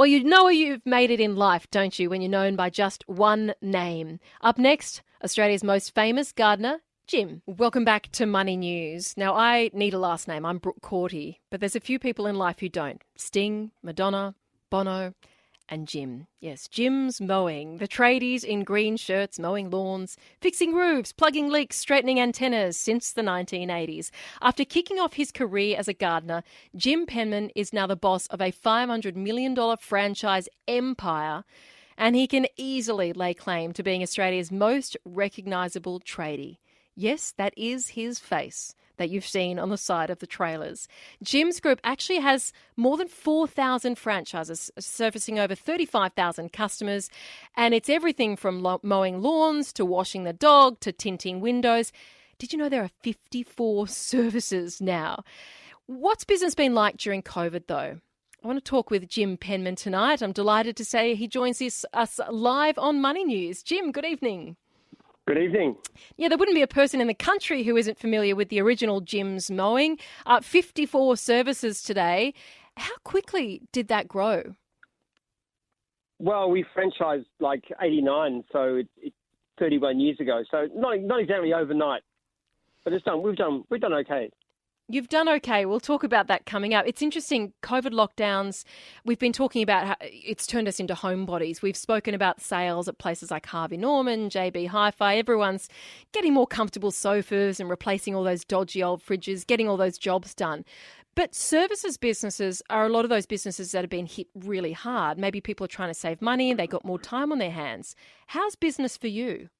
Well, you know you've made it in life, don't you, when you're known by just one name. Up next, Australia's most famous gardener, Jim. Welcome back to Money News. Now, I need a last name. I'm Brooke Corty, but there's a few people in life who don't. Sting, Madonna, Bono, and Jim. Yes, Jim's Mowing. The tradies in green shirts mowing lawns, fixing roofs, plugging leaks, straightening antennas since the 1980s. After kicking off his career as a gardener, Jim Penman is now the boss of a $500 million franchise empire, and he can easily lay claim to being Australia's most recognisable tradie. Yes, that is his face that you've seen on the side of the trailers. Jim's group actually has more than 4,000 franchises, servicing over 35,000 customers, and it's everything from mowing lawns to washing the dog to tinting windows. Did you know there are 54 services now? What's business been like during COVID, though? I want to talk with Jim Penman tonight. I'm delighted to say he joins us live on Money News. Jim, good evening. Good evening. Yeah, there wouldn't be a person in the country who isn't familiar with the original Jim's Mowing. 54 services today. How quickly did that grow? Well, we franchised like 89, so it's 31 years ago. So not exactly overnight, but we've done okay. You've done okay. We'll talk about that coming up. It's interesting, COVID lockdowns, we've been talking about how it's turned us into homebodies. We've spoken about sales at places like Harvey Norman, JB Hi-Fi. Everyone's getting more comfortable sofas and replacing all those dodgy old fridges, getting all those jobs done. But services businesses are a lot of those businesses that have been hit really hard. Maybe people are trying to save money and they got more time on their hands. How's business for you?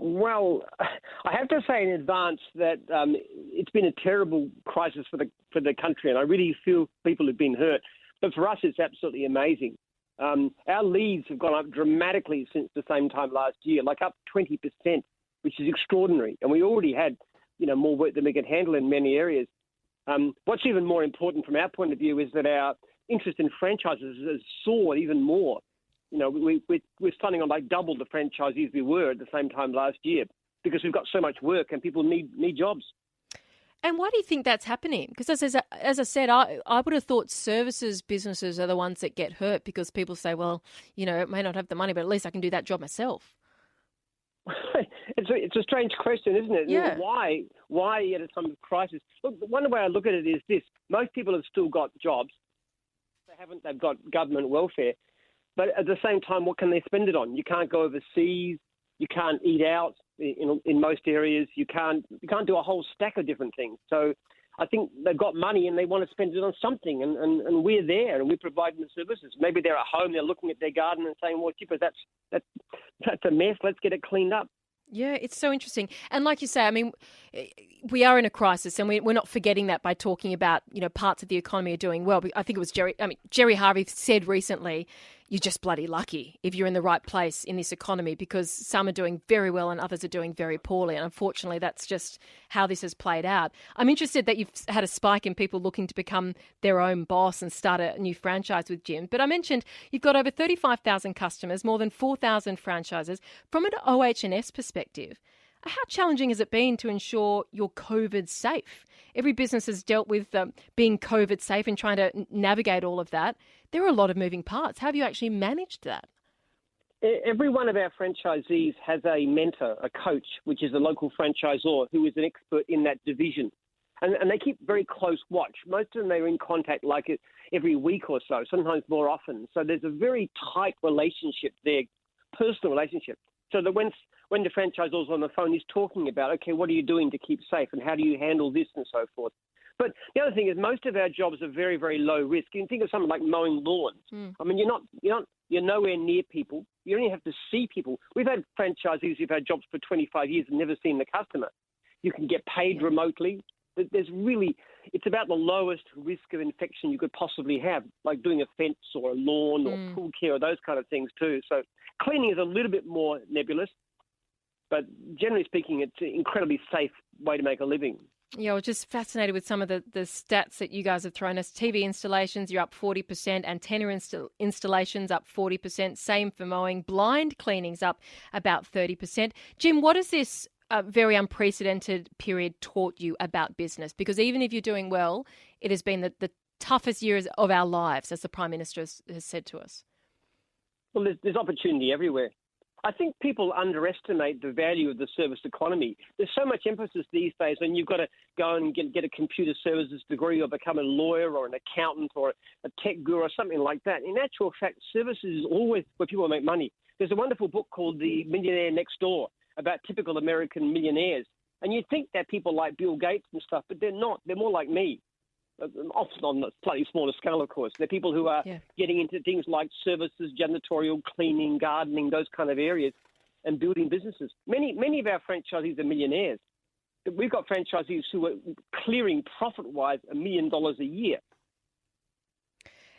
Well, I have to say in advance that it's been a terrible crisis for the country, and I really feel people have been hurt. But for us, it's absolutely amazing. Our leads have gone up dramatically since the same time last year, like up 20%, which is extraordinary. And we already had, more work than we could handle in many areas. What's even more important from our point of view is that our interest in franchises has soared even more. We're starting on like double the franchisees we were at the same time last year because we've got so much work and people need jobs. And why do you think that's happening? Because as I said, I would have thought services businesses are the ones that get hurt because people say, well, it may not have the money, but at least I can do that job myself. It's a strange question, isn't it? Yeah. Why at a time of crisis? Look, one way I look at it is this. Most people have still got jobs. They've got government welfare. But at the same time, what can they spend it on? You can't go overseas. You can't eat out in most areas. You can't do a whole stack of different things. So I think they've got money and they want to spend it on something. And we're there and we're providing the services. Maybe they're at home. They're looking at their garden and saying, well, Chipper, that's a mess. Let's get it cleaned up. Yeah, it's so interesting. And like you say, I mean, we are in a crisis and we're not forgetting that by talking about, parts of the economy are doing well. I think it was Jerry Harvey said recently, you're just bloody lucky if you're in the right place in this economy because some are doing very well and others are doing very poorly. And unfortunately, that's just how this has played out. I'm interested that you've had a spike in people looking to become their own boss and start a new franchise with Jim. But I mentioned you've got over 35,000 customers, more than 4,000 franchises. From an OH&S perspective, how challenging has it been to ensure you're COVID safe? Every business has dealt with being COVID safe and trying to navigate all of that. There are a lot of moving parts. How have you actually managed that? Every one of our franchisees has a mentor, a coach, which is a local franchisor who is an expert in that division. And they keep very close watch. Most of them are in contact every week or so, sometimes more often. So there's a very tight relationship there, personal relationship. So that when the franchisor's on the phone, he's talking about, okay, what are you doing to keep safe and how do you handle this and so forth. But the other thing is most of our jobs are very, very low risk. You can think of something like mowing lawns. I mean, you're nowhere near people. You only have to see people. We've had franchisees who've had jobs for 25 years and never seen the customer. You can get paid remotely. It's about the lowest risk of infection you could possibly have, like doing a fence or a lawn or pool care or those kind of things too. So cleaning is a little bit more nebulous, but generally speaking, it's an incredibly safe way to make a living. Yeah, I was just fascinated with some of the stats that you guys have thrown us. TV installations, you're up 40%. Antenna installations up 40%. Same for mowing. Blind cleaning's up about 30%. Jim, what has this very unprecedented period taught you about business? Because even if you're doing well, it has been the toughest years of our lives, as the Prime Minister has said to us? Well, there's opportunity everywhere. I think people underestimate the value of the service economy. There's so much emphasis these days when you've got to go and get a computer services degree or become a lawyer or an accountant or a tech guru or something like that. In actual fact, services is always where people make money. There's a wonderful book called The Millionaire Next Door about typical American millionaires. And you'd think they're people like Bill Gates and stuff, but they're not. They're more like me. Often on a slightly smaller scale, of course. They're people who are getting into things like services, janitorial, cleaning, gardening, those kind of areas, and building businesses. Many of our franchisees are millionaires. We've got franchisees who are clearing profit-wise $1 million a year.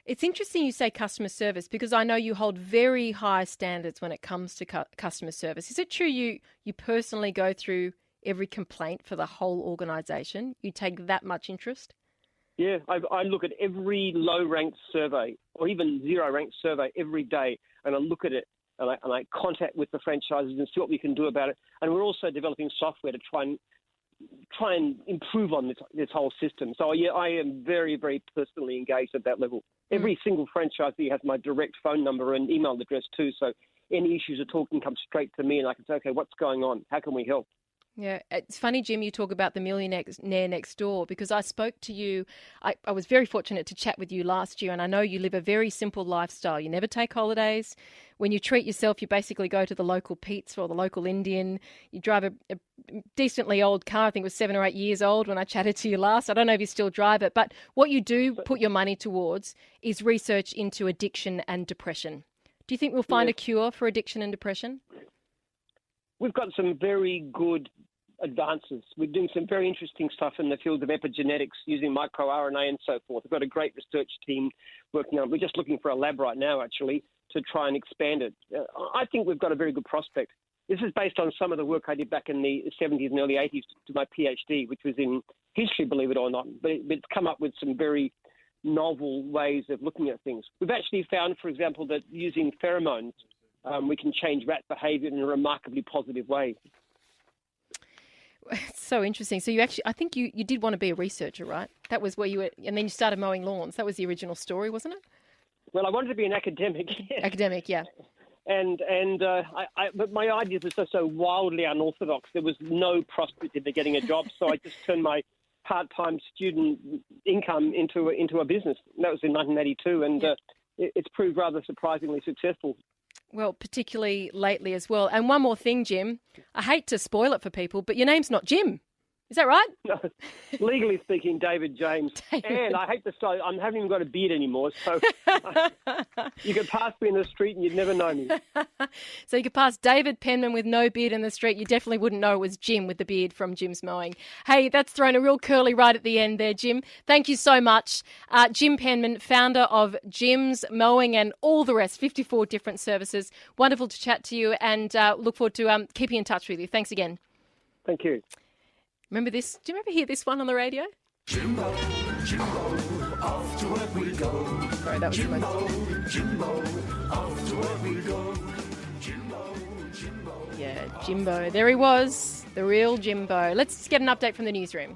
It's interesting you say customer service, because I know you hold very high standards when it comes to customer service. Is it true you personally go through every complaint for the whole organisation? You take that much interest? Yeah, I look at every low-ranked survey or even zero-ranked survey every day, and I look at it and I contact with the franchises and see what we can do about it. And we're also developing software to try and improve on this whole system. So, yeah, I am very, very personally engaged at that level. Every single franchisee has my direct phone number and email address too, so any issues at all can come straight to me and I can say, okay, what's going on? How can we help? Yeah, it's funny, Jim, you talk about the millionaire next door, because I spoke to you. I was very fortunate to chat with you last year, and I know you live a very simple lifestyle. You never take holidays. When you treat yourself, you basically go to the local pizza or the local Indian. You drive a decently old car. I think it was 7 or 8 years old when I chatted to you last. I don't know if you still drive it, but what you do put your money towards is research into addiction and depression. Do you think we'll find a cure for addiction and depression? We've got some very good advances. We're doing some very interesting stuff in the field of epigenetics using microRNA and so forth. We've got a great research team working on it. We're just looking for a lab right now, actually, to try and expand it. I think we've got a very good prospect. This is based on some of the work I did back in the 70s and early 80s to my PhD, which was in history, believe it or not. But it's come up with some very novel ways of looking at things. We've actually found, for example, that using pheromones, we can change rat behaviour in a remarkably positive way. It's so interesting. So I think you did want to be a researcher, right? That was where you were, and then you started mowing lawns. That was the original story, wasn't it? Well, I wanted to be an academic. Yes. Academic, yeah. But my ideas were so wildly unorthodox. There was no prospect into getting a job, so I just turned my part-time student income into a business. And that was in 1982, and it's proved rather surprisingly successful. Well, particularly lately as well. And one more thing, Jim. I hate to spoil it for people, but your name's not Jim. Is that right? No, legally speaking, David James. David. And I hate to say, I haven't even got a beard anymore, so you could pass me in the street and you'd never know me. So you could pass David Penman with no beard in the street. You definitely wouldn't know it was Jim with the beard from Jim's Mowing. Hey, that's thrown a real curly right at the end there, Jim. Thank you so much. Jim Penman, founder of Jim's Mowing and all the rest, 54 different services. Wonderful to chat to you, and look forward to keeping in touch with you. Thanks again. Thank you. Remember this? Do you ever hear this one on the radio? Jimbo, Jimbo, off to work we go. Sorry, that was Jimbo, Jimbo, off to work we go. Jimbo, Jimbo. Yeah, Jimbo. There he was, the real Jimbo. Let's get an update from the newsroom.